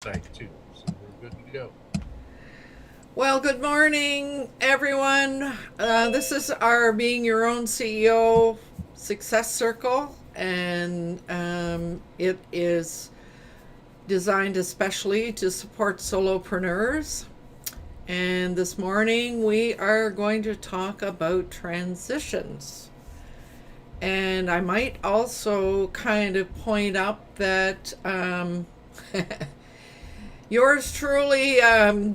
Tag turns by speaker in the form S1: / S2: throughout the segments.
S1: website too, so we're good to go.
S2: Well, good morning, everyone. This is our Being Your Own CEO Success Circle, and it is designed especially to support solopreneurs. And this morning we are going to talk about transitions. And I might also kind of point out that yours truly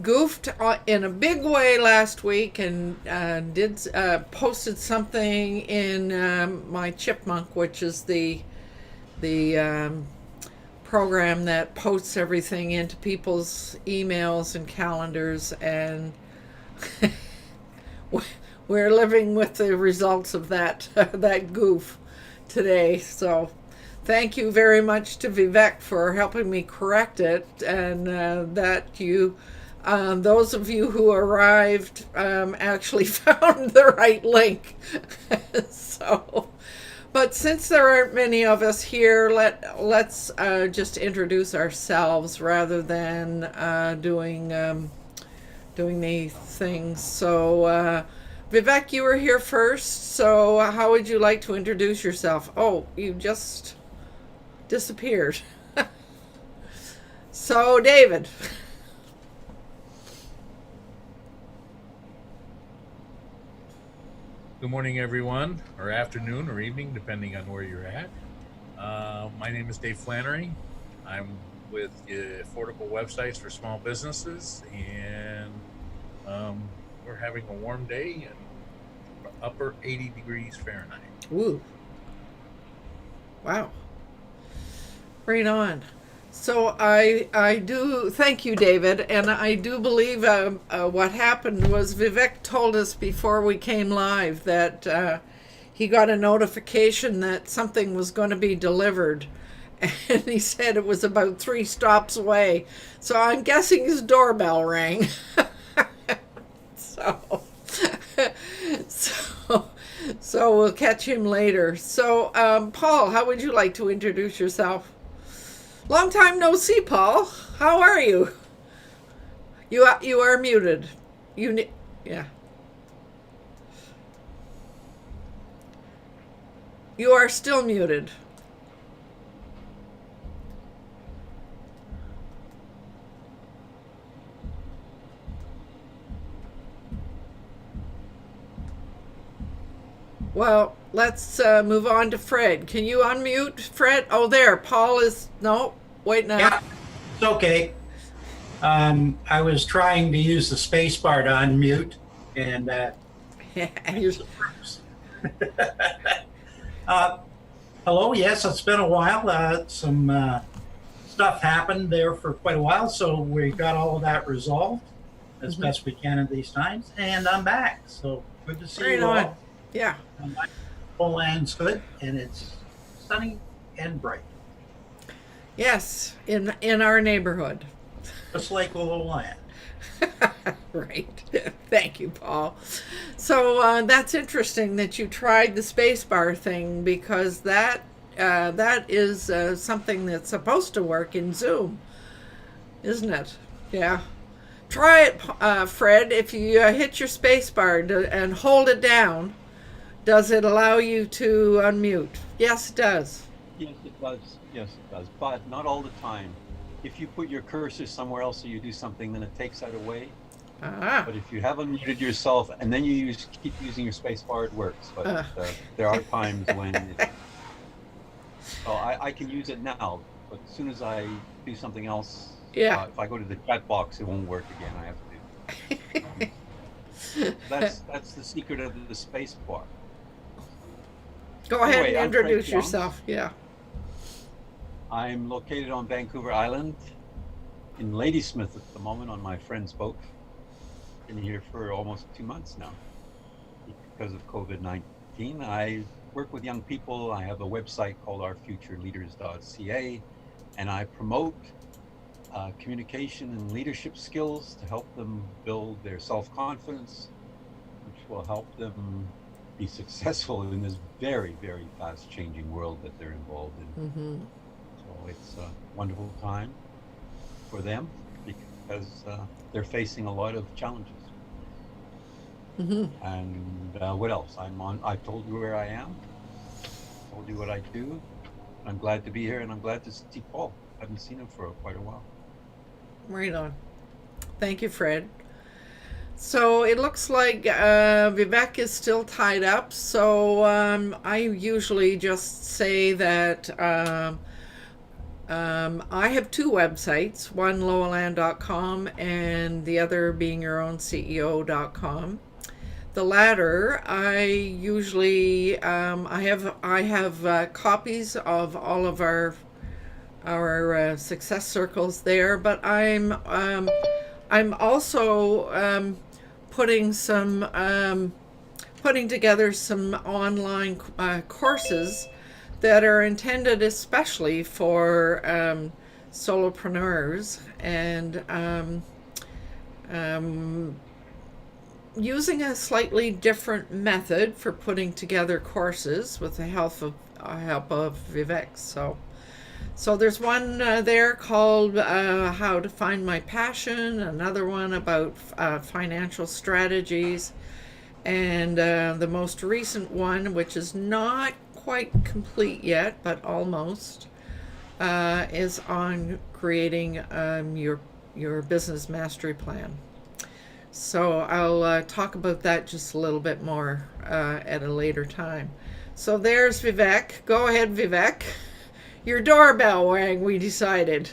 S2: goofed in a big way last week and did posted something in my Chipmunk, which is the program that posts everything into people's emails and calendars, and we're living with the results of that that goof today. So thank you very much to Vivek for helping me correct it, and that you, those of you who arrived, actually found the right link. So, but since there aren't many of us here, let's just introduce ourselves rather than doing these things. So, Vivek, you were here first. So, how would you like to introduce yourself? Oh, you just disappeared. So, David.
S1: Good morning, everyone, or afternoon, or evening, depending on where you're at. My name is Dave Flannery. I'm with Affordable Websites for Small Businesses, and we're having a warm day and upper 80 degrees Fahrenheit.
S2: Ooh, wow. Right on. So I do thank you, David, and I do believe what happened was Vivek told us before we came live that he got a notification that something was going to be delivered, and he said it was about 3 stops away. So I'm guessing his doorbell rang. so, so, so we'll catch him later. So, Paul, how would you like to introduce yourself? Long time no see, Paul. How are you? You are muted. Yeah. You are still muted. Well, let's move on to Fred. Can you unmute Fred? Oh, there. Paul is no. Wait now.
S3: Yeah, it's okay. I was trying to use the space bar to unmute, and uh, hello. Yes, it's been a while. Some stuff happened there for quite a while, so we got all of that resolved as best we can at these times, and I'm back. So good to see
S2: Right
S3: you
S2: on.
S3: all.
S2: Yeah.
S3: My whole land's good, and it's sunny and bright,
S2: Yes. In our neighborhood.
S3: just like a little land.
S2: Right. Thank you, Paul. So that's interesting that you tried the spacebar thing, because that is something that's supposed to work in Zoom, isn't it? Yeah. Try it, Fred. If you hit your spacebar and hold it down, does it allow you to unmute? Yes, it does.
S4: Yes, it does. Yes, it does. But not all the time. If you put your cursor somewhere else or you do something, then it takes that away.
S2: Ah.
S4: But if you have unmuted yourself and then you keep using your space bar, it works. But there are times when I can use it now, but as soon as I do something else,
S2: Yeah.
S4: if I go to the chat box, it won't work again. I have to do. That's the secret of the space bar.
S2: Go ahead
S4: Anyway,
S2: and
S4: I'm Fred
S2: introduce
S4: Young.
S2: yourself. Yeah.
S4: I'm located on Vancouver Island in Ladysmith at the moment on my friend's boat. Been here for almost 2 months now because of COVID-19. I work with young people. I have a website called ourfutureleaders.ca, and I promote communication and leadership skills to help them build their self-confidence, which will help them be successful in this very, very fast changing world that they're involved in.
S2: Mm-hmm.
S4: So it's a wonderful time. for them because they're facing a lot of challenges.
S2: Mm-hmm.
S4: And what else? I've told you where I am, told you what I do. I'm glad to be here, and I'm glad to see Paul. I haven't seen him for quite a while.
S2: Right on. Thank you, Fred. So it looks like Vivek is still tied up. So I usually just say that I have two websites, one lowaland.com and the other beingyourownCEO.com. The latter, I usually I have copies of all of our success circles there, but I'm also putting together some online courses that are intended especially for solopreneurs and using a slightly different method for putting together courses with the help of Vivek. So there's one there called How to Find My Passion, another one about financial strategies, and the most recent one, which is not quite complete yet, but almost, is on creating your business mastery plan. So I'll talk about that just a little bit more at a later time. So there's Vivek. Go ahead, Vivek. Your doorbell rang, we decided.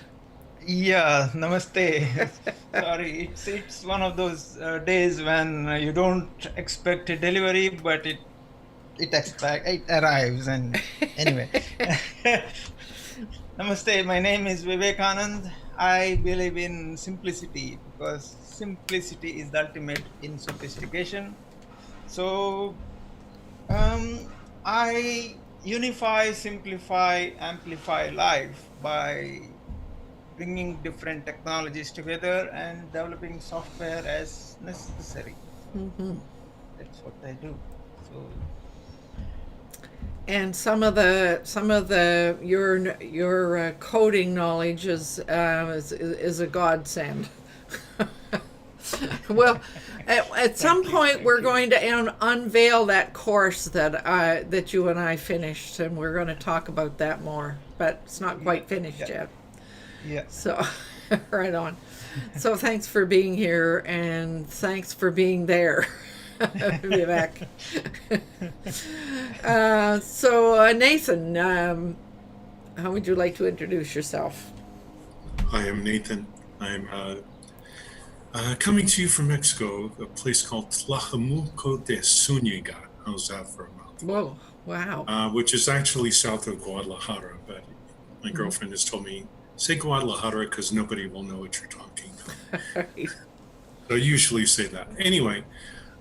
S5: Yeah, namaste. Sorry, it's one of those days when you don't expect a delivery, but it arrives. And anyway, namaste. My name is Vivek Anand. I believe in simplicity because simplicity is the ultimate in sophistication. So I unify, simplify, amplify life by bringing different technologies together and developing software as necessary.
S2: Mm-hmm.
S5: That's what I do. So,
S2: and some of your coding knowledge is a godsend. Well, at some point we're going to unveil that course that you and I finished, and we're going to talk about that more. But it's not quite finished yet.
S5: Yeah.
S2: So, right on. So thanks for being here, and thanks for being there, Vivek. So Nathan, how would you like to introduce yourself?
S6: Hi, I'm Nathan. I'm coming to you from Mexico, a place called Tlajomulco de Zúñiga. How's that for a mouthful?
S2: Whoa, wow.
S6: Which is actually south of Guadalajara, but my girlfriend has told me, say Guadalajara because nobody will know what you're talking about.
S2: Right.
S6: So I usually say that. Anyway,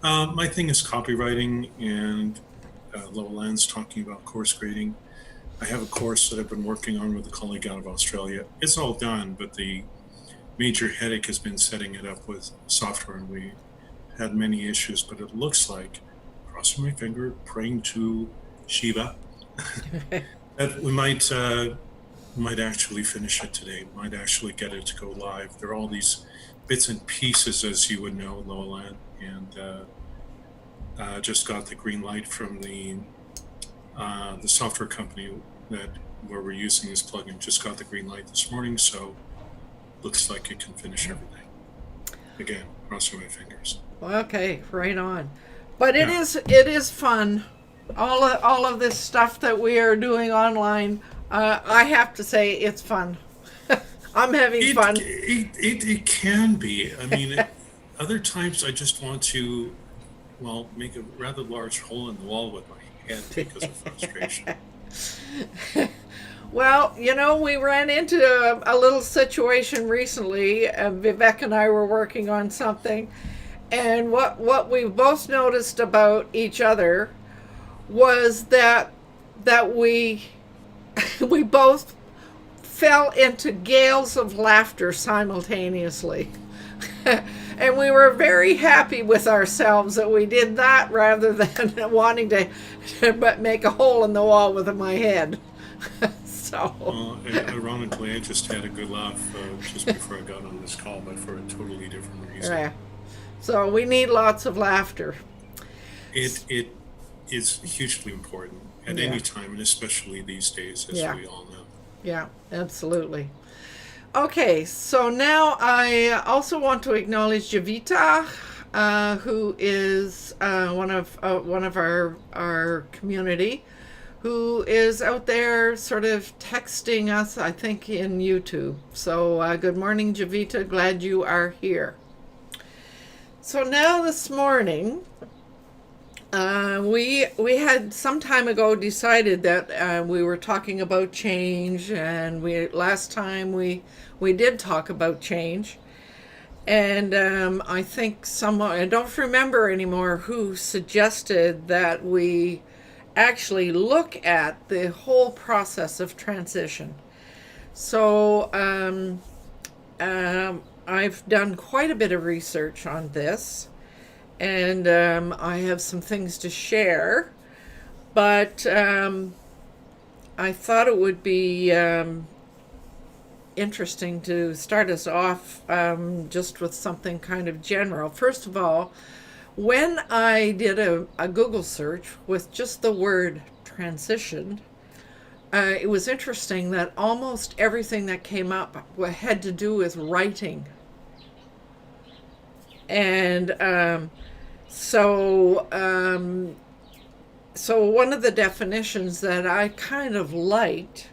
S6: my thing is copywriting, and Lowaland's talking about course grading. I have a course that I've been working on with a colleague out of Australia. It's all done, but the major headache has been setting it up with software, and we had many issues, but it looks like, crossing my finger, praying to Shiva, that we might actually finish it today, might actually get it to go live. There are all these bits and pieces, as you would know, Lowaland, and just got the green light from the software company where we're using this plugin. Just got the green light this morning, so looks like it can finish everything. Again, crossing my fingers.
S2: Okay, right on. But it is fun. All of this stuff that we are doing online, I have to say it's fun. I'm having fun.
S6: It can be. I mean, other times I just want to, make a rather large hole in the wall with my head because of frustration.
S2: Well, we ran into a little situation recently. Vivek and I were working on something, and what we both noticed about each other was that we we both fell into gales of laughter simultaneously. And we were very happy with ourselves that we did that rather than wanting to make a hole in the wall with my head. So,
S6: Well, ironically, I just had a good laugh just before I got on this call, but for a totally different reason.
S2: yeah. So we need lots of laughter.
S6: It is hugely important at
S2: Yeah.
S6: any time, and especially these days, as
S2: Yeah.
S6: we all know.
S2: Yeah, absolutely. Okay, so now I also want to acknowledge Javita, who is one of our community, who is out there sort of texting us, I think, in YouTube. So good morning, Javita. Glad you are here. So now this morning, we had some time ago decided that we were talking about change, and last time we did talk about change, and I think someone, I don't remember anymore who suggested that we actually look at the whole process of transition. So I've done quite a bit of research on this, and I have some things to share, but I thought it would be interesting to start us off just with something kind of general. First of all, when I did a Google search with just the word transition, it was interesting that almost everything that came up had to do with writing. And so one of the definitions that I kind of liked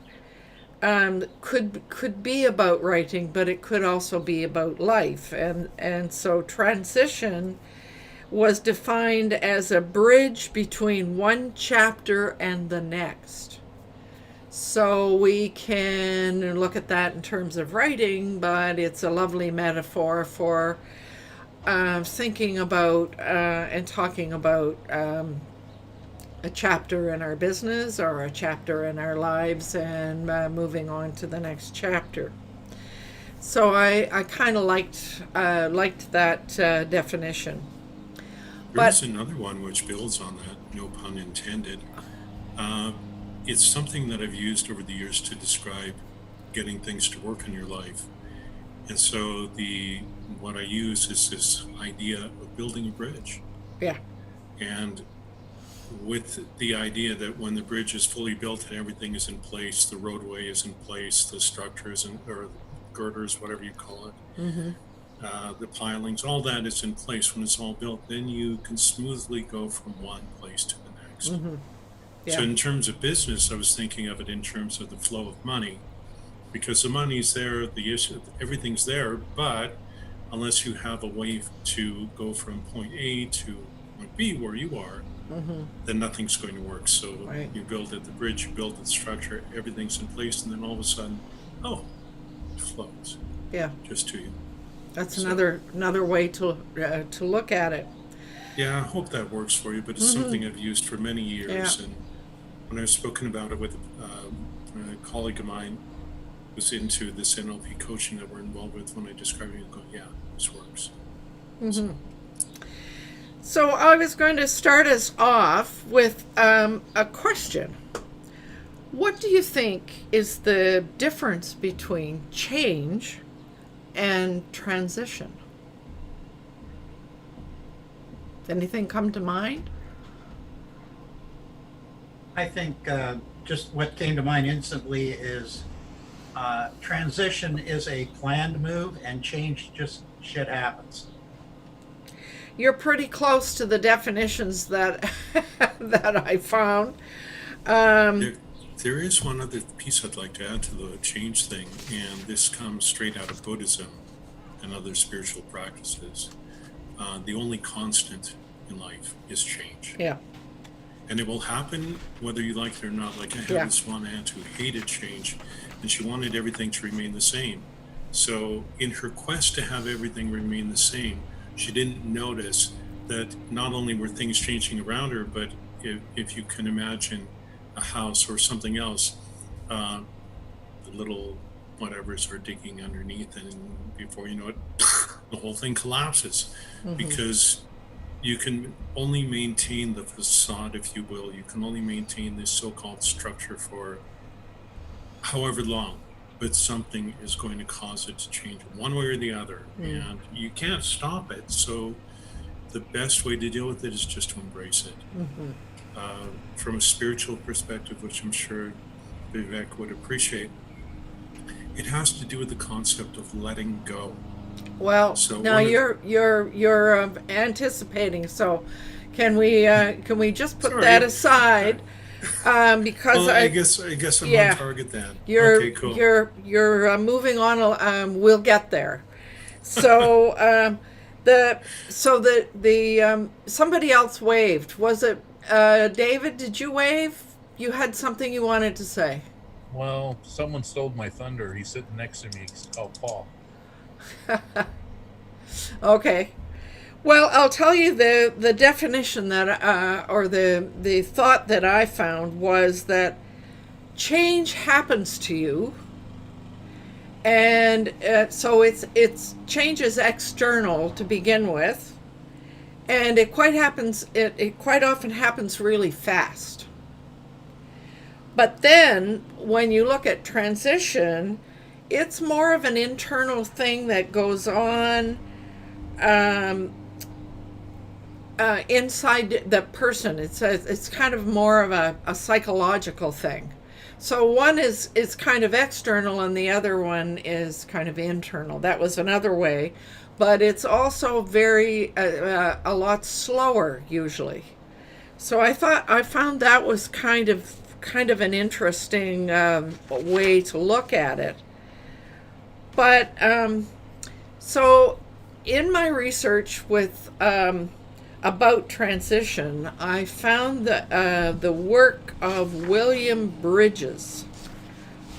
S2: could be about writing, but it could also be about life. And so transition was defined as a bridge between one chapter and the next. So we can look at that in terms of writing, but it's a lovely metaphor for thinking about and talking about a chapter in our business or a chapter in our lives, and moving on to the next chapter. So I kind of liked that definition.
S6: There's another one which builds on that, no pun intended. It's something that I've used over the years to describe getting things to work in your life. And so what I use is this idea of building a bridge.
S2: Yeah.
S6: And with the idea that when the bridge is fully built and everything is in place, the roadway is in place, the structures or girders, whatever you call it, the pilings, all that is in place. When it's all built, then you can smoothly go from one place to the next.
S2: Yeah.
S6: So in terms of business, I was thinking of it in terms of the flow of money, because the money's there, the issue, everything's there, but unless you have a way to go from point A to point B where you are, then nothing's going to work. So
S2: Right.
S6: you build it, the bridge, you build the structure, everything's in place, and then all of a sudden, it flows
S2: Yeah.
S6: just to you.
S2: That's
S6: So-
S2: another way to look at it.
S6: Yeah, I hope that works for you, but it's something I've used for many years.
S2: Yeah.
S6: And when I've spoken about it with a colleague of mine who's into this NLP coaching that we're involved with, when I describe it, you go, yeah, this works.
S2: So I was going to start us off with a question. What do you think is the difference between change and transition? Anything come to mind?
S3: I think just what came to mind instantly is transition is a planned move, and change just shit happens.
S2: You're pretty close to the definitions that that I found.
S6: There is one other piece I'd like to add to the change thing, and this comes straight out of Buddhism and other spiritual practices. The only constant in life is change.
S2: Yeah.
S6: And it will happen whether you like it or not. Like I had this one aunt who hated change, and she wanted everything to remain the same. So in her quest to have everything remain the same, she didn't notice that not only were things changing around her, but if you can imagine a house or something else, the little whatevers are digging underneath, and before you know it, the whole thing collapses because you can only maintain the facade, if you will. You can only maintain this so-called structure for however long, but something is going to cause it to change one way or the other, and you can't stop it. So the best way to deal with it is just to embrace it. From a spiritual perspective, which I'm sure Vivek would appreciate, it has to do with the concept of letting go.
S2: Well,
S6: So
S2: now
S6: one of-
S2: you're anticipating. So, can we just put
S6: Sorry.
S2: that aside? Because
S6: Well, I guess I'm
S2: yeah.
S6: on target then.
S2: You're
S6: Okay, cool.
S2: you're moving on. We'll get there. So the somebody else waved. Was it David? Did you wave? You had something you wanted to say.
S1: Well, someone stole my thunder. He's sitting next to me. He's called Paul.
S2: Okay. Well, I'll tell you the definition that or the thought that I found was that change happens to you, and so it's change is external to begin with, and it quite often happens really fast. But then when you look at transition, it's more of an internal thing that goes on inside the person. It's kind of more of a psychological thing. So one is kind of external and the other one is kind of internal. That was another way, but it's also very a lot slower usually. So I found that was kind of an interesting way to look at it. But so in my research with about transition, I found the work of William Bridges,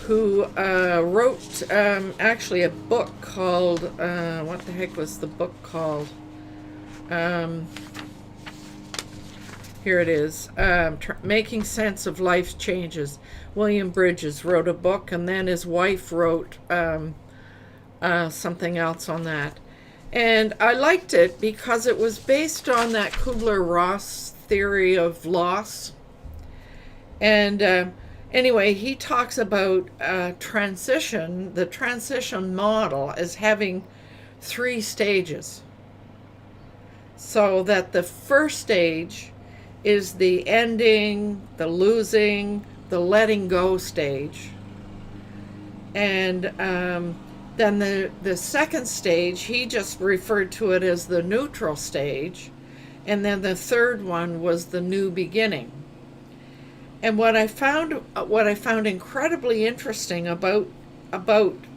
S2: who wrote actually a book called what the heck was the book called? Here it is, Making Sense of Life's Changes. William Bridges wrote a book, and then his wife wrote something else on that. And I liked it because it was based on that Kubler-Ross theory of loss. And anyway, he talks about transition, the transition model, as having 3 stages. So that the first stage is the ending, the losing, the letting go stage. And then the second stage, he just referred to it as the neutral stage. And then the third one was the new beginning. And what I found incredibly interesting about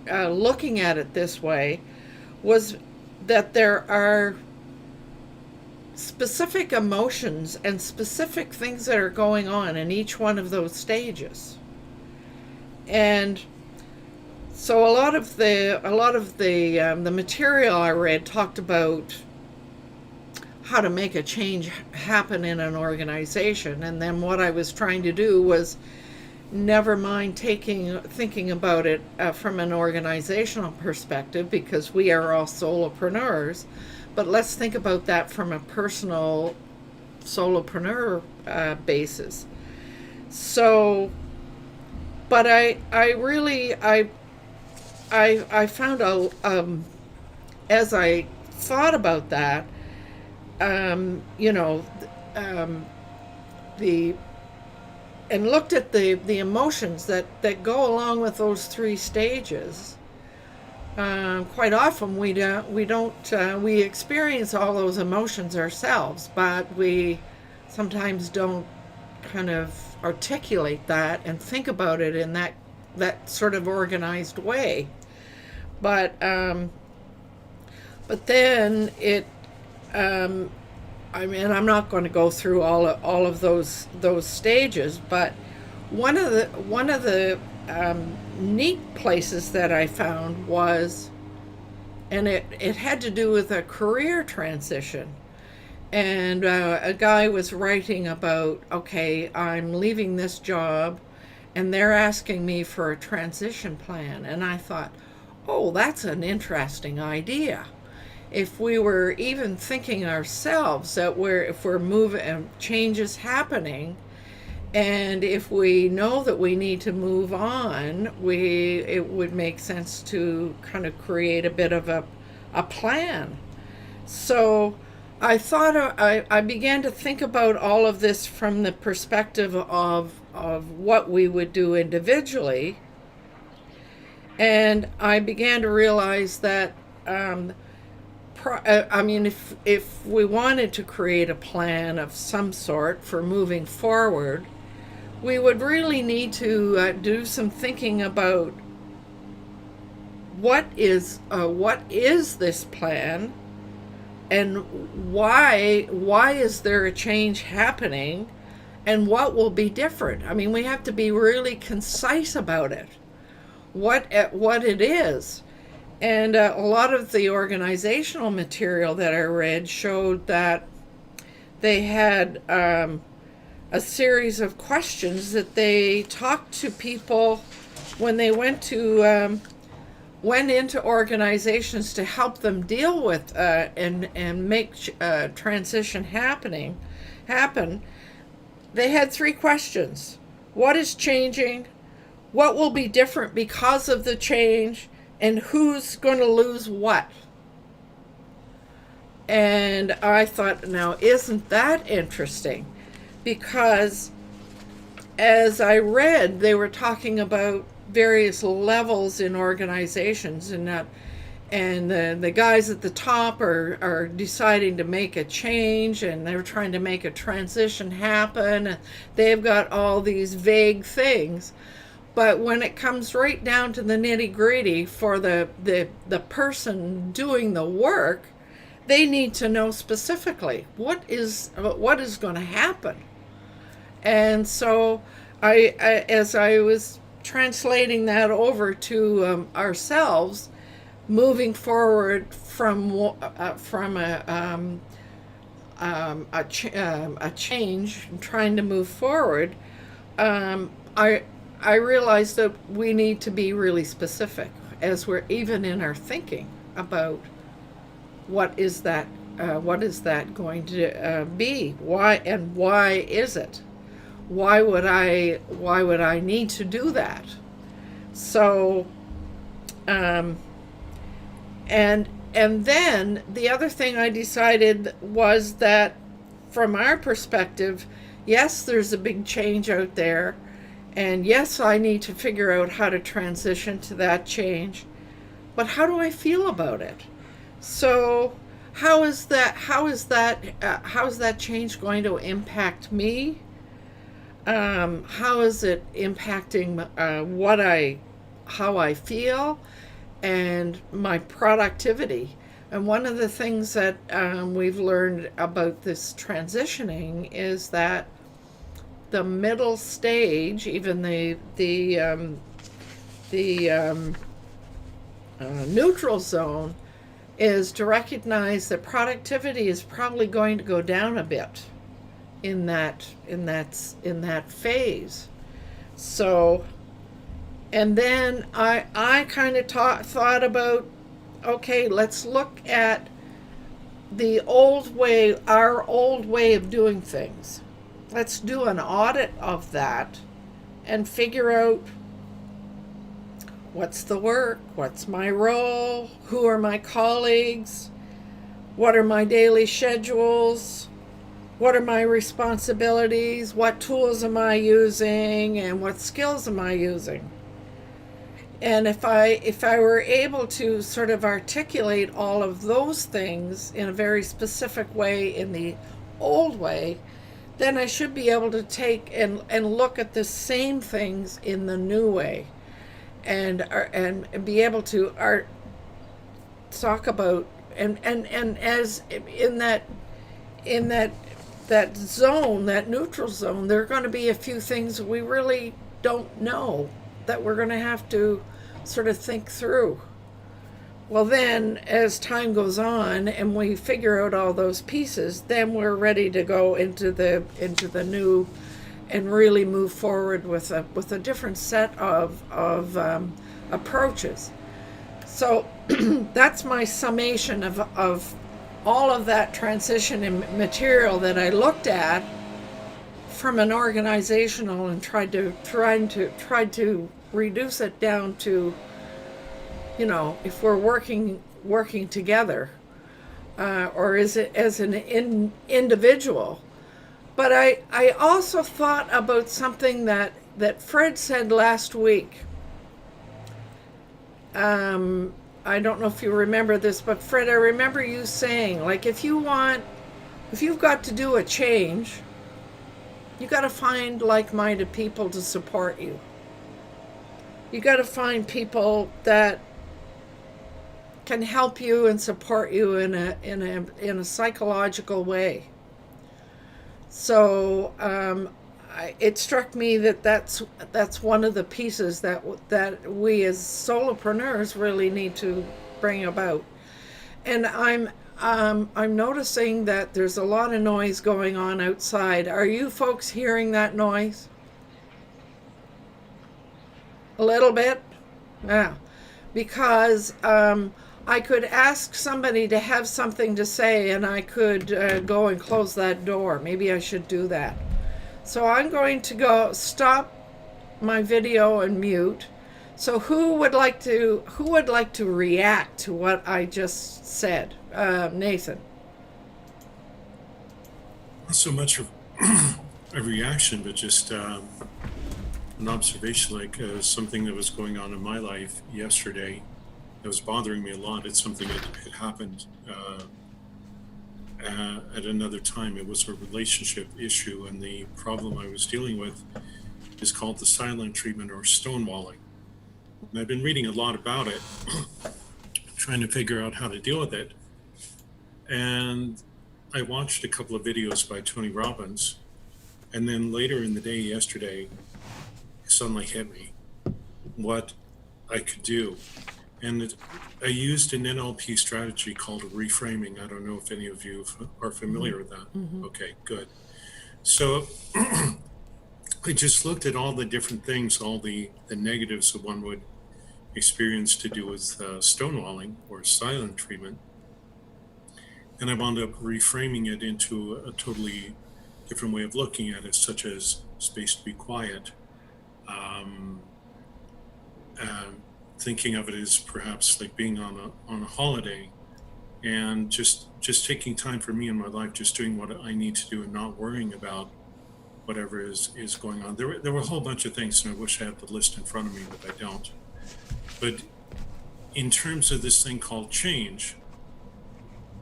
S2: looking at it this way was that there are specific emotions and specific things that are going on in each one of those stages. And so a lot of the material I read talked about how to make a change happen in an organization, and then what I was trying to do was never mind thinking about it from an organizational perspective, because we are all solopreneurs, but let's think about that from a personal solopreneur basis. So, but I found out as I thought about that, and looked at the emotions that go along with those 3 stages. Quite often we experience all those emotions ourselves, but we sometimes don't kind of articulate that and think about it in that sort of organized way. But then it, I'm not going to go through all of those stages, but one of the neat places that I found was, and it had to do with a career transition. And a guy was writing about, okay, I'm leaving this job and they're asking me for a transition plan. And I thought, oh, that's an interesting idea. If we were even thinking ourselves that if we're moving, change is happening, And if we know that we need to move on, it would make sense to kind of create a bit of a plan. So I began to think about all of this from the perspective of what we would do individually. And I began to realize that, if we wanted to create a plan of some sort for moving forward, we would really need to do some thinking about what is this plan, and why is there a change happening, and what will be different. I mean, we have to be really concise about it, what it is. And a lot of the organizational material that I read showed that they had a series of questions that they talked to people when they went into organizations to help them deal with and make transition happen. They had 3 questions: what is changing, what will be different because of the change, and who's going to lose what. And I thought, now isn't that interesting? Because as I read, they were talking about various levels in organizations, and the guys at the top are deciding to make a change, and they're trying to make a transition happen. They've got all these vague things. But when it comes right down to the nitty-gritty for the person doing the work, they need to know specifically what is going to happen. And so as I was translating that over to ourselves, moving forward from a change, trying to move forward, I realized that we need to be really specific as we're even in our thinking about what is that going to be? Why is it? Why would I need to do that? So, and then the other thing I decided was that from our perspective, yes, there's a big change out there. And yes, I need to figure out how to transition to that change, but how do I feel about it? So how is that change going to impact me? How is it impacting how I feel and my productivity? And one of the things that we've learned about this transitioning is that the middle stage, even the neutral zone, is to recognize that productivity is probably going to go down a bit in that phase. So, and then I kind of thought about, okay, let's look at our old way of doing things. Let's do an audit of that and figure out what's the work, what's my role, who are my colleagues, what are my daily schedules, what are my responsibilities, what tools am I using, and what skills am I using. And if I were able to sort of articulate all of those things in a very specific way in the old way, then I should be able to take and look at the same things in the new way, and be able to talk about and as in that zone, that neutral zone, there are going to be a few things we really don't know that we're going to have to sort of think through. Well, then, as time goes on and we figure out all those pieces, then we're ready to go into the new and really move forward with a different set of approaches. So that's my summation of all of that transition and material that I looked at from an organizational and tried to reduce it down to, if we're working together, or is it as an individual. But I also thought about something that Fred said last week. I don't know if you remember this, but Fred, I remember you saying, like, if you've got to do a change, you got to find like-minded people to support you. You got to find people that can help you and support you in a psychological way. So it struck me that's one of the pieces that we as solopreneurs really need to bring about. And I'm noticing that there's a lot of noise going on outside. Are you folks hearing that noise? A little bit? Yeah. Because I could ask somebody to have something to say, and I could go and close that door. Maybe I should do that. So I'm going to go stop my video and mute. So who would like to react to what I just said? Nathan.
S6: Not so much a reaction, but just an observation, like something that was going on in my life yesterday that was bothering me a lot. It's something that had happened at another time. It was a relationship issue, and the problem I was dealing with is called the silent treatment, or stonewalling. And I've been reading a lot about it, trying to figure out how to deal with it. And I watched a couple of videos by Tony Robbins, and then later in the day yesterday, it suddenly hit me what I could do. And I used an NLP strategy called reframing. I don't know if any of you are familiar with that. Mm-hmm. Okay, good. So I just looked at all the different things, all the negatives that one would experience to do with stonewalling or silent treatment. And I wound up reframing it into a totally different way of looking at it, such as space to be quiet. Thinking of it as perhaps like being on a holiday, and just taking time for me in my life, just doing what I need to do and not worrying about whatever is going on. There were a whole bunch of things, and I wish I had the list in front of me, but I don't. But in terms of this thing called change,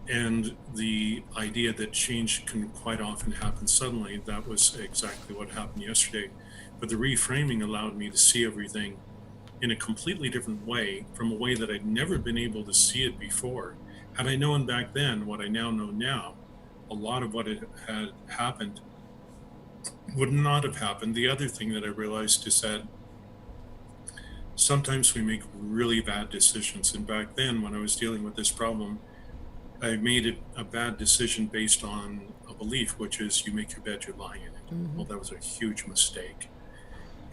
S6: and the idea that change can quite often happen suddenly, that was exactly what happened yesterday. But the reframing allowed me to see everything in a completely different way, from a way that I'd never been able to see it before. Had I known back then what I now know now, a lot of what had happened would not have happened. The other thing that I realized is that sometimes we make really bad decisions. And back then, when I was dealing with this problem, I made a bad decision based on a belief, which is you make your bed, you lie in it. Mm-hmm. Well, that was a huge mistake.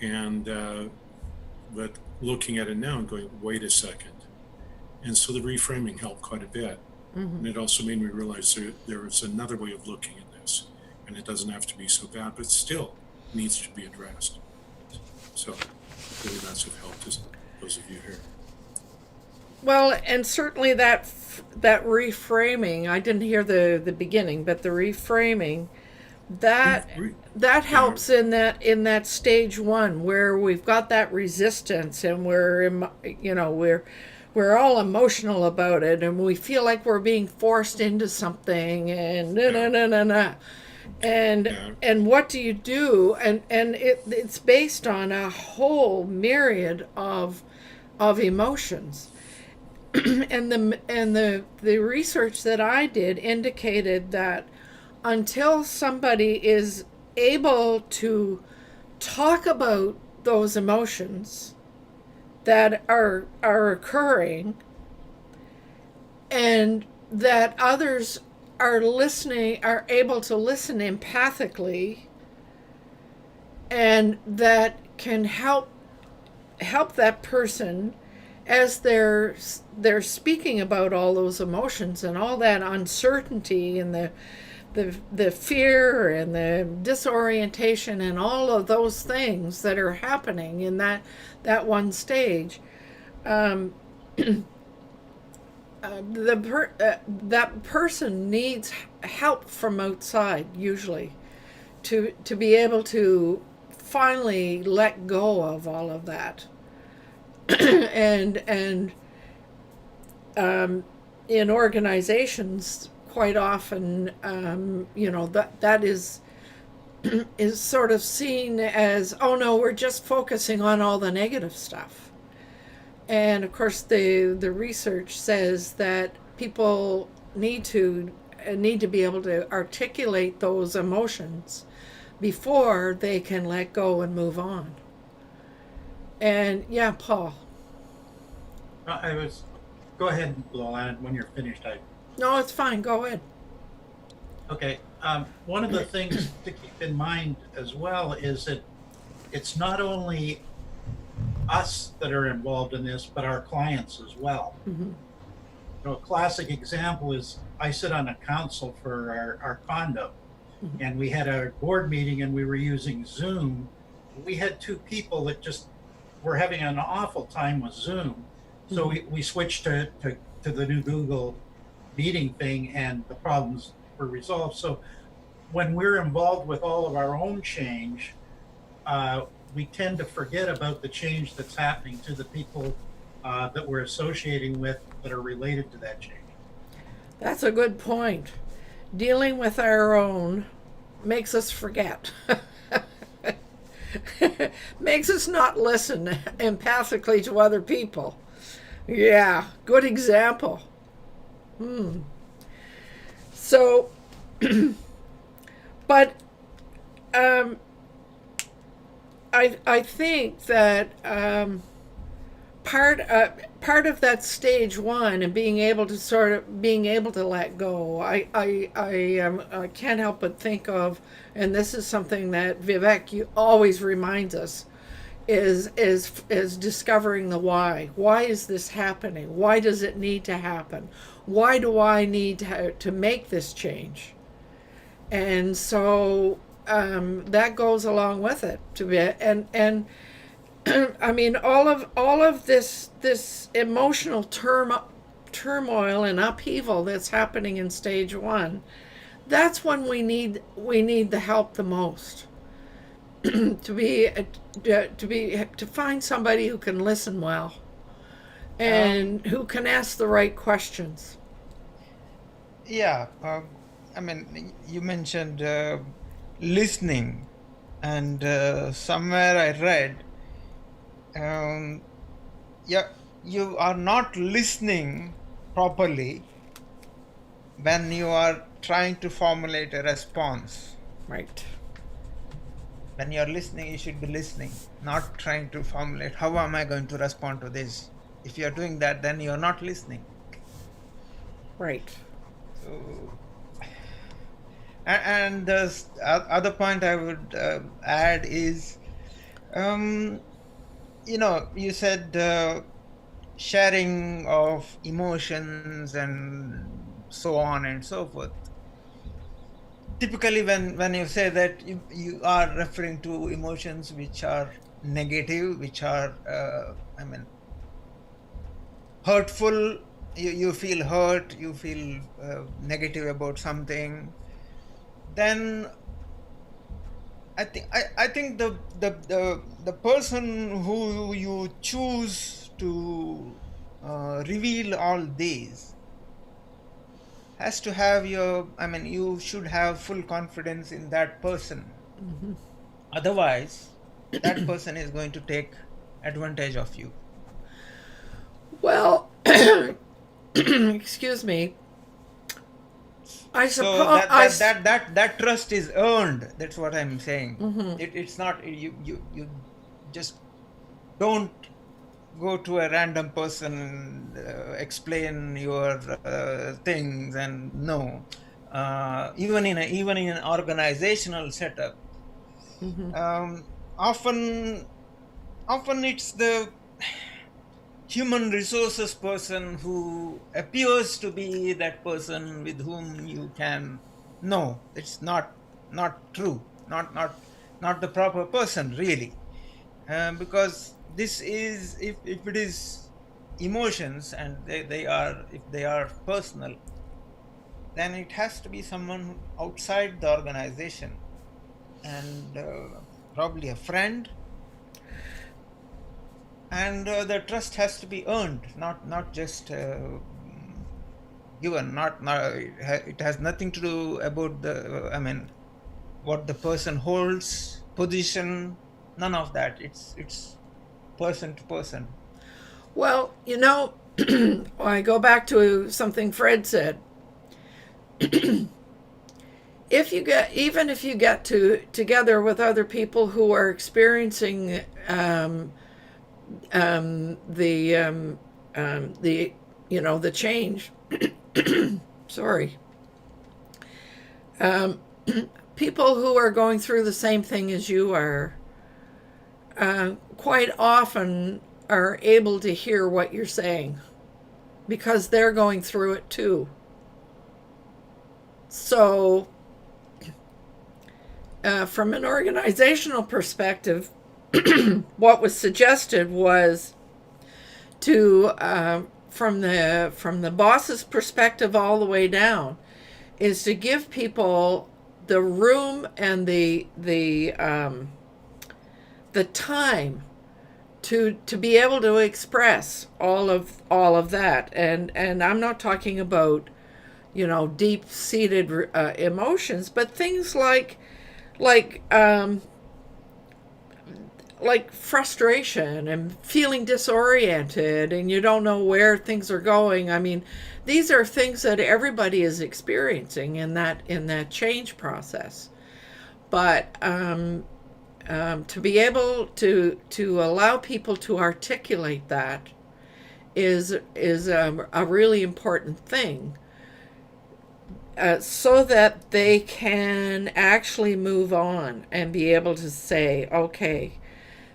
S6: And but looking at it now and going, wait a second. And so the reframing helped quite a bit. Mm-hmm. And it also made me realize there is another way of looking at this, and it doesn't have to be so bad, but still needs to be addressed. So really that's of help to those of you here.
S2: Well, and certainly that reframing, I didn't hear the beginning, but the reframing, that helps in that stage one where we've got that resistance, and we're all emotional about it, and we feel like we're being forced into something, and and what do you do? And it's based on a whole myriad of emotions. And the research that I did indicated that until somebody is able to talk about those emotions that are occurring, and that others are able to listen empathically, and that can help that person as they're speaking about all those emotions and all that uncertainty and the fear and the disorientation and all of those things that are happening in that one stage. That person needs help from outside usually to be able to finally let go of all of that. and in organizations quite often, that is sort of seen as, oh no, we're just focusing on all the negative stuff. And of course, the research says that people need to be able to articulate those emotions before they can let go and move on. And yeah, Paul.
S3: Go ahead, Lolan, when you're finished.
S2: No, it's fine. Go ahead.
S3: Okay. One of the things to keep in mind as well is that it's not only us that are involved in this, but our clients as well.
S2: Mm-hmm.
S3: A classic example is I sit on a council for our condo, mm-hmm. and we had a board meeting and we were using Zoom. We had two people that just were having an awful time with Zoom. So we switched to the new Google meeting thing, and the problems were resolved. So when we're involved with all of our own change, we tend to forget about the change that's happening to the people that we're associating with that are related to that change.
S2: That's a good point. Dealing with our own makes us forget. Makes us not listen empathically to other people. Yeah, good example. So, but I think that part of that stage one and being able to let go, I can't help but think of, and this is something that Vivek you always reminds us, is discovering the why. Why is this happening? Why does it need to happen? Why do I need to make this change? And so that goes along with it to be, and I mean all of this emotional turmoil and upheaval that's happening in stage one. That's when we need the help the most. to find somebody who can listen well and who can ask the right questions.
S5: Yeah, I mean, you mentioned listening, and somewhere I read, you are not listening properly when you are trying to formulate a response.
S2: Right.
S5: When you're listening, you should be listening, not trying to formulate, how am I going to respond to this? If you're doing that, then you're not listening.
S2: Right.
S5: So, and the other point I would add is, you said sharing of emotions and so on and so forth. Typically, when you say that, you are referring to emotions which are negative, which are, hurtful. You feel hurt, you feel negative about something. Then I think the person who you choose to reveal all these has to have you should have full confidence in that person.
S2: Mm-hmm.
S5: Otherwise, that person is going to take advantage of you.
S2: Well, excuse me. I suppose
S5: so that trust is earned. That's what I'm saying.
S2: Mm-hmm.
S5: It's not you just don't go to a random person, explain your things, and no. Even in an organizational setup,
S2: mm-hmm.
S5: Often it's the human resources person who appears to be that person with whom you can no, it's not true, not the proper person really. Because this is, if it is emotions and if they are personal, then it has to be someone outside the organization, and probably a friend, and the trust has to be earned, not just given. Not it has nothing to do about the I mean, what the person holds, position, none of that. It's person to person.
S2: Well, I go back to something Fred said. If you get together with other people who are experiencing the change, sorry, people who are going through the same thing as you are, quite often are able to hear what you're saying because they're going through it too. So, from an organizational perspective, what was suggested was to, from the boss's perspective all the way down, is to give people the room and the time to be able to express all of that, and I'm not talking about deep-seated emotions, but things like frustration and feeling disoriented and you don't know where things are going. I mean, these are things that everybody is experiencing in that change process. But to be able to allow people to articulate that is a really important thing, so that they can actually move on and be able to say, okay,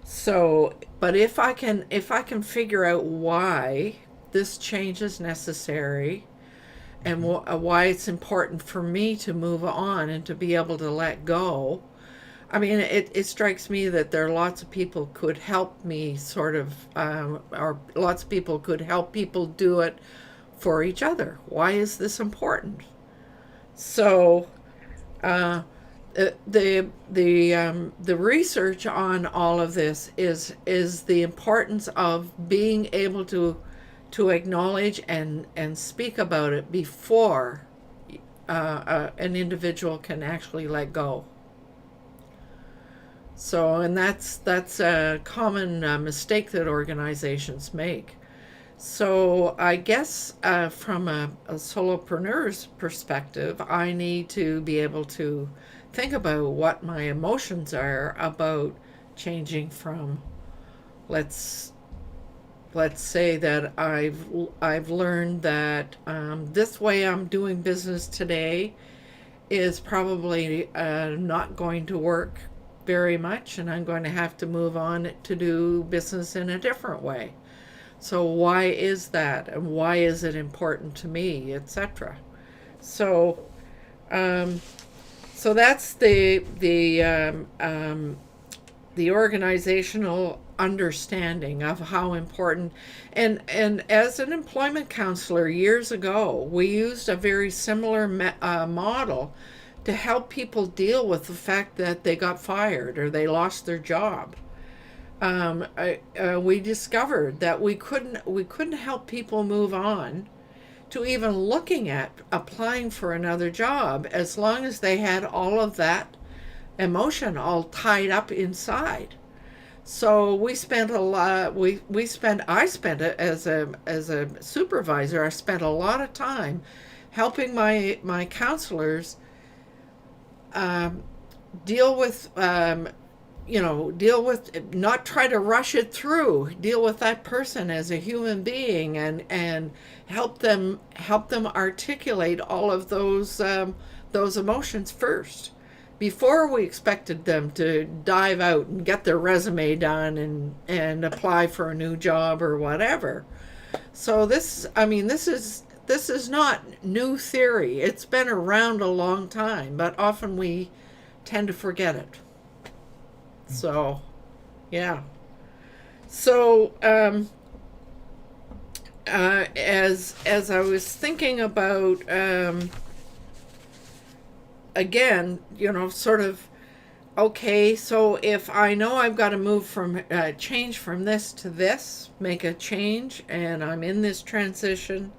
S2: so, but if I can figure out why this change is necessary and why it's important for me to move on and to be able to let go. I mean, it strikes me that there are lots of people could help me sort of, or lots of people could help people do it for each other. Why is this important? So, the research on all of this is the importance of being able to acknowledge and speak about it before an individual can actually let go. So, and that's a common mistake that organizations make. So I guess from a solopreneur's perspective, I need to be able to think about what my emotions are about changing from, let's say that I've learned that this way I'm doing business today is probably not going to work very much, and I'm going to have to move on to do business in a different way. So why is that, and why is it important to me, etc. So, so that's the organizational understanding of how important. And as an employment counselor years ago, we used a very similar model to help people deal with the fact that they got fired or they lost their job. We discovered that we couldn't help people move on to even looking at applying for another job as long as they had all of that emotion all tied up inside. So we spent a lot. I spent it as a supervisor. I spent a lot of time helping my counselors deal with. Deal with, not try to rush it through, deal with that person as a human being and help them articulate all of those emotions first before we expected them to dive out and get their resume done and apply for a new job or whatever. So this is this is not new theory. It's been around a long time, but often we tend to forget it. So, yeah. So, as I was thinking about, again, sort of, okay, so if I know I've got to move from change from this to this, make a change, and I'm in this transition,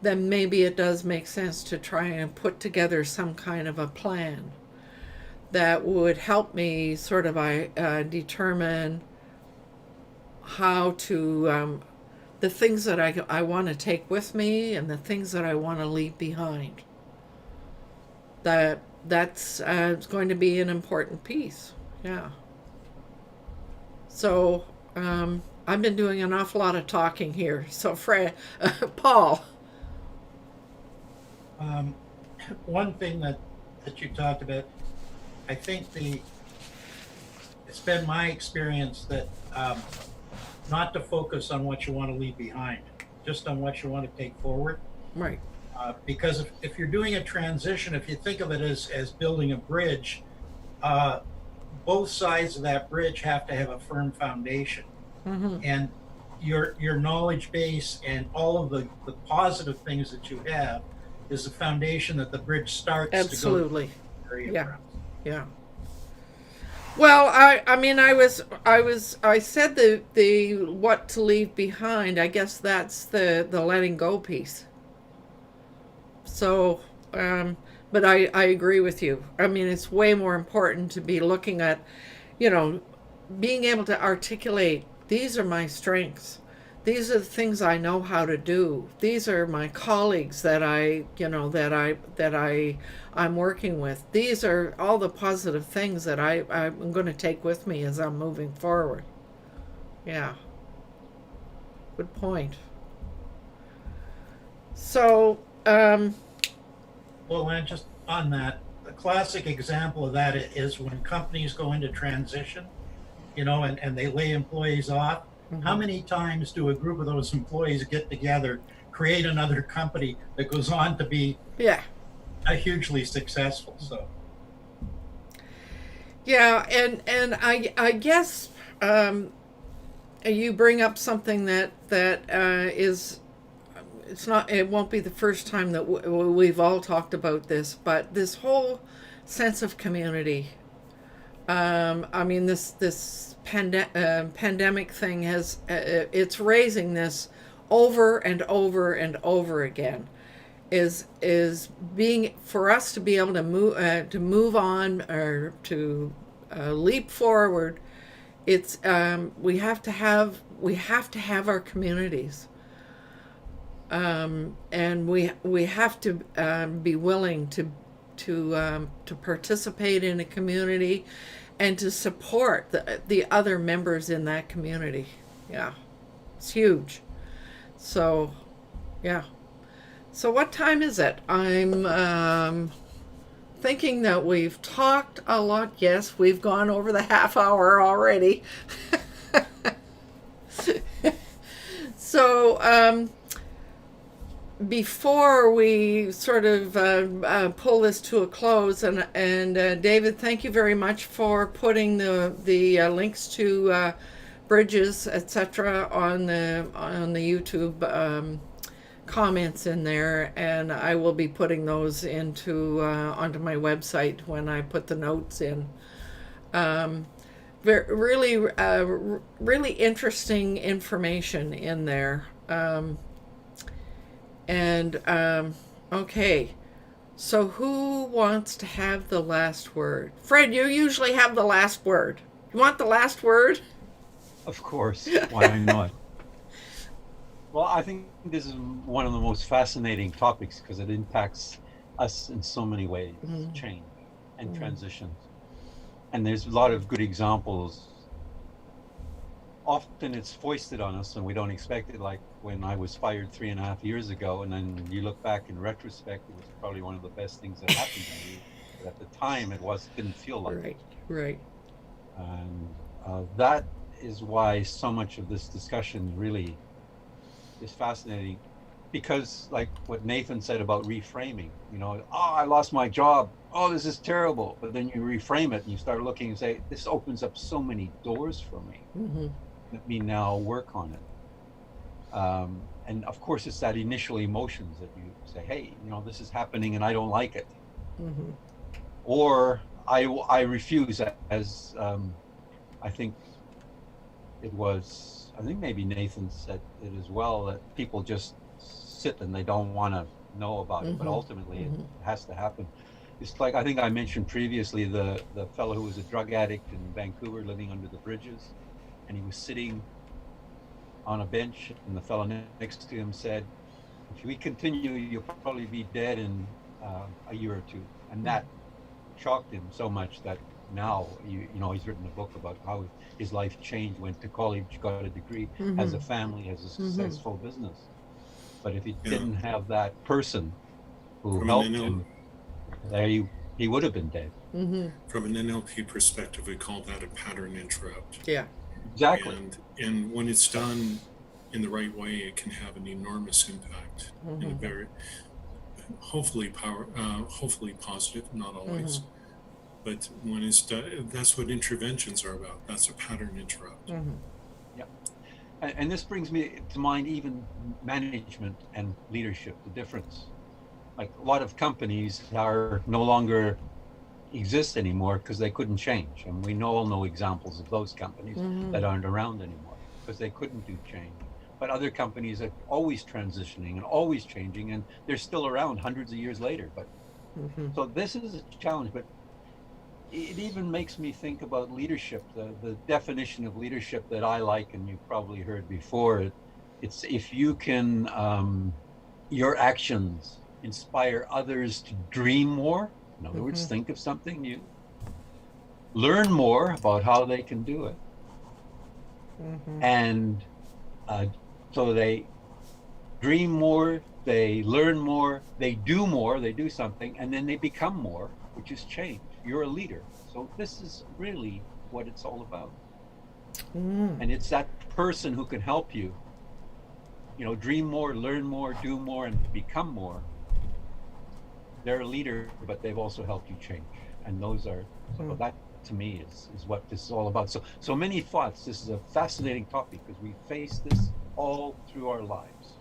S2: then maybe it does make sense to try and put together some kind of a plan that would help me sort of determine how to the things that I want to take with me and the things that I want to leave behind. That's going to be an important piece. Yeah. So I've been doing an awful lot of talking here. So Paul.
S3: One thing that you talked about, I think it's been my experience that not to focus on what you want to leave behind, just on what you want to take forward.
S2: Right.
S3: Because if you're doing a transition, if you think of it as building a bridge, both sides of that bridge have to have a firm foundation.
S2: Mm-hmm.
S3: And your knowledge base and all of the positive things that you have is the foundation that the bridge starts
S2: Absolutely.
S3: to go to.
S2: Yeah. Yeah. Well, I said the what to leave behind. I guess that's the letting go piece. So, but I agree with you. I mean, it's way more important to be looking at, being able to articulate, these are my strengths. These are the things I know how to do. These are my colleagues that I'm working with. These are all the positive things that I'm going to take with me as I'm moving forward. Yeah. Good point. So,
S3: Well, and just on that, a classic example of that is when companies go into transition, and they lay employees off.
S2: mm-hmm.
S3: How many times do a group of those employees get together, create another company that goes on to be hugely successful? So,
S2: yeah, and I guess you bring up something that is, it won't be the first time that we've all talked about this, but this whole sense of community. I mean, this pandemic thing it's raising this over and over and over again. Is being, for us to be able to move on or to leap forward. It's we have to have our communities. And we have to be willing to participate in a community and to support the other members in that community. Yeah, it's huge. So, yeah. So what time is it? I'm thinking that we've talked a lot. Yes, we've gone over the half hour already. So, before we sort of pull this to a close, and David, thank you very much for putting the links to bridges, etc., on the YouTube comments in there, and I will be putting those onto my website when I put the notes in. Really interesting information in there. Okay, so who wants to have the last word? Fred, you usually have the last word. You want the last word?
S4: Of course, why not? Well, I think this is one of the most fascinating topics because it impacts us in so many ways, change and transitions. And there's a lot of good examples. Often it's foisted on us and we don't expect it, like when I was fired 3.5 years ago, and then you look back in retrospect, it was probably one of the best things that happened to me. But at the time, didn't feel like it.
S2: Right.
S4: And that is why so much of this discussion really is fascinating. because like what Nathan said about reframing, you know, oh, I lost my job. Oh, this is terrible. But then you reframe it and you start looking and say, this opens up so many doors for me.
S2: Mm-hmm.
S4: Let me now work on it. And of course, it's that initial emotions that you say, hey, you know, this is happening and I don't like it.
S2: Mm-hmm.
S4: Or I refuse, as I think it was, I think maybe Nathan said it as well, that people just sit and they don't want to know about it, but ultimately it has to happen. It's like, I think I mentioned previously, the fellow who was a drug addict in Vancouver living under the bridges, and he was sitting on a bench, and the fellow next to him said, if we continue, you'll probably be dead in a year or two. And that shocked him so much that now, you know, he's written a book about how his life changed, went to college, got a degree, has a family, has a successful business. But if he didn't have that person who helped him, there he would have been dead.
S6: From an NLP perspective, we call that a pattern interrupt.
S2: Yeah.
S4: Exactly.
S6: And when it's done in the right way, it can have an enormous impact in a very, hopefully positive, not always. But when it's done, that's what interventions are about. That's a pattern interrupt.
S4: Yeah. And this brings me to mind even management and leadership, the difference. Like a lot of companies are no longer exist anymore because they couldn't change. And we all know examples of those companies that aren't around anymore because they couldn't do change. But other companies are always transitioning and always changing, and they're still around hundreds of years later. But so this is a challenge, but it even makes me think about leadership, the definition of leadership that I like, and you've probably heard before. It's if you can, your actions inspire others to dream more. In other words, think of something new, learn more about how they can do it. And so they dream more, they learn more, they do something, and then they become more, which is change. You're a leader. So this is really what it's all about. And it's that person who can help you, you know, dream more, learn more, do more, and become more. They're a leader, but they've also helped you change. And those are, so that to me is what this is all about. So many thoughts. This is a fascinating topic because we face this all through our lives.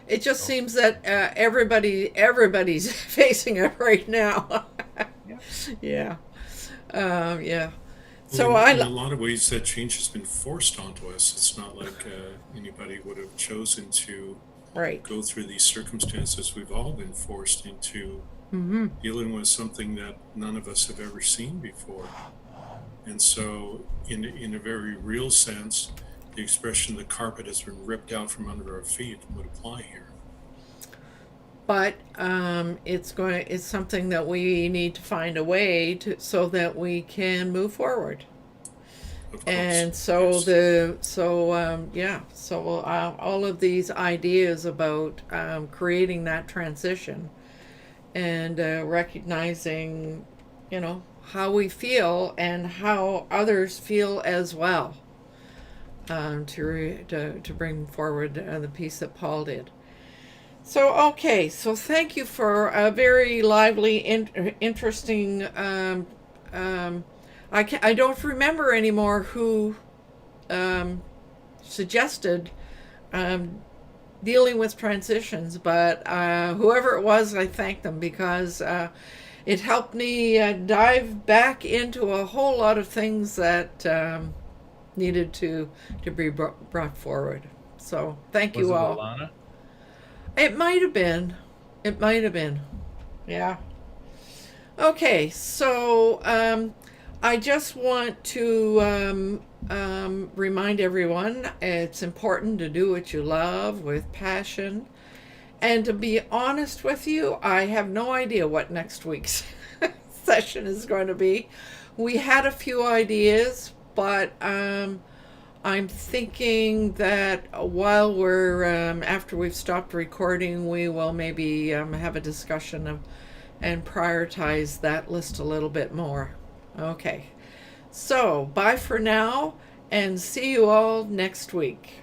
S2: It just seems that everybody's facing it right now. Yeah. So
S6: well, in a lot of ways, that change has been forced onto us. It's not like anybody would have chosen to go through these circumstances. We've all been forced into dealing with something that none of us have ever seen before. And so, in a very real sense, the expression "the carpet has been ripped out from under our feet" would apply here.
S2: But it's something that we need to find a way to so that we can move forward. And so all of these ideas about creating that transition and recognizing, you know, how we feel and how others feel as well, to bring forward the piece that Paul did. So, okay, so thank you for a very lively, interesting, I don't remember anymore who suggested dealing with transitions, but whoever it was, I thank them because it helped me dive back into a whole lot of things that needed to be brought forward. So, thank you all.
S1: Alana?
S2: It might have been. Yeah. Okay, so I just want to remind everyone it's important to do what you love with passion. And to be honest with you, I have no idea what next week's session is going to be. We had a few ideas, but I'm thinking that while we're after we've stopped recording, we will maybe have a discussion of and prioritize that list a little bit more. Okay, so bye for now and see you all next week.